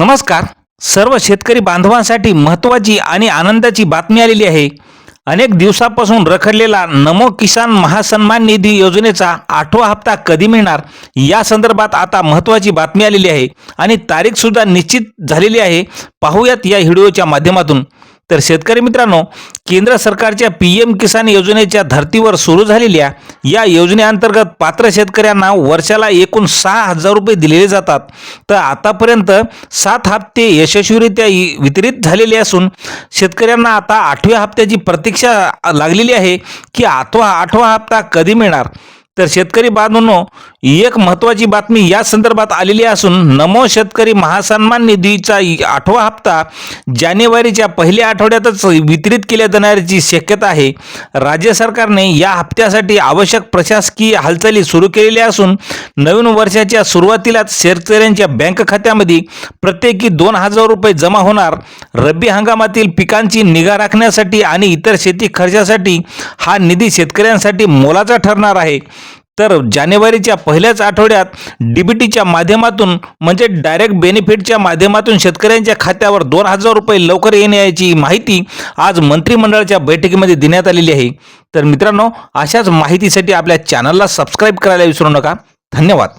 नमस्कार. सर्व शेतकरी बांधवांसाठी महत्त्वाची आणि आनंदाची बातमी आलेली आहे. अनेक दिवसापासून रखडलेला नमो किसान महासन्मान निधी योजनेचा 8वा हप्ता कधी मिळणार या संदर्भात आता महत्त्वाची बातमी आलेली आहे आणि तारीख सुद्धा निश्चित झालेली आहे. पाहूयात या व्हिडिओच्या माध्यमातून. तर शेतकरी मित्रांनो, केंद्र सरकारच्या PM किसान योजनेच्या धर्तीवर सुरू झालेल्या या योजनेअंतर्गत पात्र शेतकऱ्यांना वर्षाला एकूण 6,000 रुपये दिलेले जातात. तर आतापर्यंत 7 हप्ते यशस्वीरित्या वितरित झालेले असून शेतकऱ्यांना आता 8व्या हप्त्याची प्रतीक्षा लागलेली आहे की 8वा हप्ता कधी मिळणार. तर शेतकरी बांधवांनो, एक महत्त्वाची बातमी या संदर्भात आलेली असून नमो शेतकरी महासन्मान निधीचा 8वा हप्ता जानेवारीच्या पहिल्या आठवड्यातच वितरित केल्या जाण्याची शक्यता आहे. राज्य सरकारने या हप्त्यासाठी आवश्यक प्रशासकीय हालचाली सुरू केलेल्या असून नवीन वर्षाच्या सुरुवातीलाच शेतकऱ्यांच्या बँक खात्यामध्ये प्रत्येकी 2,000 रुपये जमा होणार. रब्बी हंगामातील पिकांची निगा राखण्यासाठी आणि इतर शेती खर्चासाठी हा निधी शेतकऱ्यांसाठी मोलाचा ठरणार आहे. तर जानेवारीच्या पहिल्याच आठवड्यात DBTच्या माध्यमातून म्हणजे डायरेक्ट बेनिफिटच्या माध्यमातून शेतकऱ्यांच्या खात्यावर 2,000 रुपये लवकर येण्याची माहिती आज मंत्रिमंडळाच्या बैठकीमध्ये देण्यात आलेली आहे. तर मित्रांनो, अशाच माहितीसाठी आपल्या चॅनलला सबस्क्राईब करायला विसरू नका. धन्यवाद.